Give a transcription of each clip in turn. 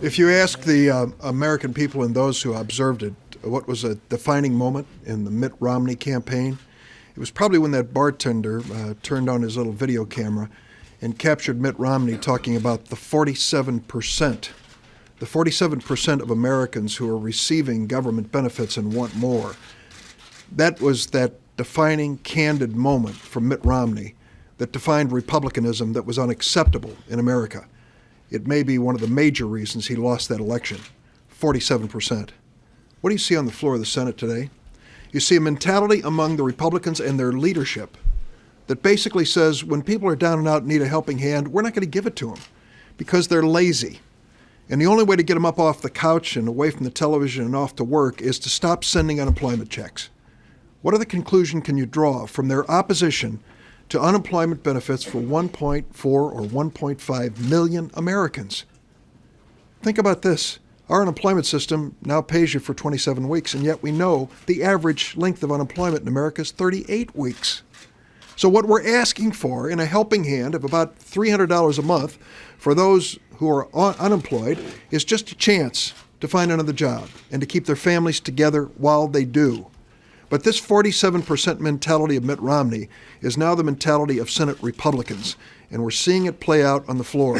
If you ask the American people and those who observed it, what was a defining moment in the Mitt Romney campaign, it was probably when that bartender turned on his little video camera and captured Mitt Romney talking about the 47%. The 47% of Americans who are receiving government benefits and want more. That was that defining, candid moment from Mitt Romney that defined Republicanism that was unacceptable in America. It may be one of the major reasons he lost that election, 47%. What do you see on the floor of the Senate today? You see a mentality among the Republicans and their leadership that basically says when people are down and out and need a helping hand, we're not going to give it to them because they're lazy. And the only way to get them up off the couch and away from the television and off to work is to stop sending unemployment checks. What other conclusion can you draw from their opposition to unemployment benefits for 1.4 or 1.5 million Americans? Think about this. Our unemployment system now pays you for 27 weeks, and yet we know the average length of unemployment in America is 38 weeks. So what we're asking for in a helping hand of about $300 a month for those who are unemployed is just a chance to find another job and to keep their families together while they do. But this 47% mentality of Mitt Romney is now the mentality of Senate Republicans, and we're seeing it play out on the floor.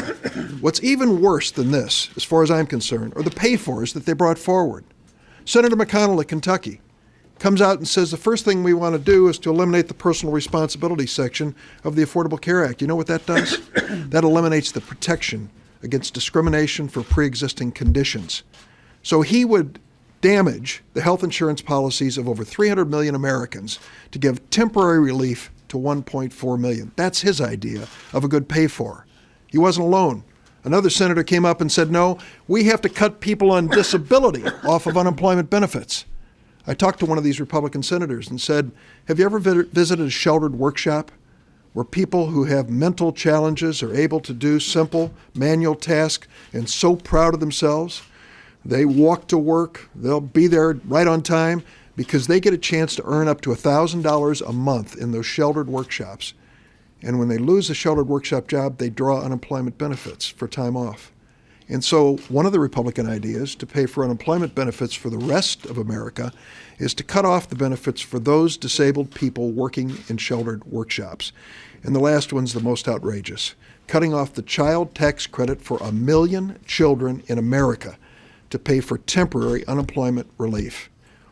What's even worse than this, as far as I'm concerned, are the pay-fors that they brought forward. Senator McConnell of Kentucky comes out and says the first thing we want to do is to eliminate the personal responsibility section of the Affordable Care Act. You know what that does? That eliminates the protection against discrimination for pre-existing conditions. So he would damage the health insurance policies of over 300 million Americans to give temporary relief to 1.4 million. That's his idea of a good pay-for. He wasn't alone. Another senator came up and said, no, we have to cut people on disability off of unemployment benefits. I talked to one of these Republican senators and said, have you ever visited a sheltered workshop where people who have mental challenges are able to do simple manual tasks and so proud of themselves? They walk to work, they'll be there right on time because they get a chance to earn up to $1,000 a month in those sheltered workshops. And when they lose a sheltered workshop job, they draw unemployment benefits for time off. And so one of the Republican ideas to pay for unemployment benefits for the rest of America is to cut off the benefits for those disabled people working in sheltered workshops. And the last one's the most outrageous, cutting off the child tax credit for 1 million children in America to pay for temporary unemployment relief.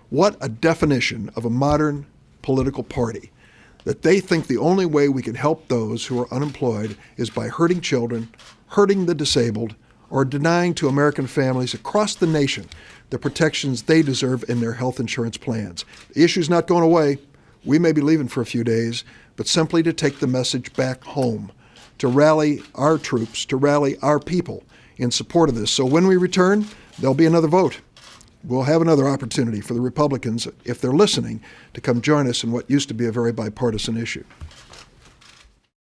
What a definition of a modern political party, that they think the only way we can help those who are unemployed is by hurting children, hurting the disabled, or denying to American families across the nation the protections they deserve in their health insurance plans. The issue's not going away. We may be leaving for a few days, but simply to take the message back home, to rally our troops, to rally our people in support of this. So when we return, there'll be another vote. We'll have another opportunity for the Republicans, if they're listening, to come join us in what used to be a very bipartisan issue.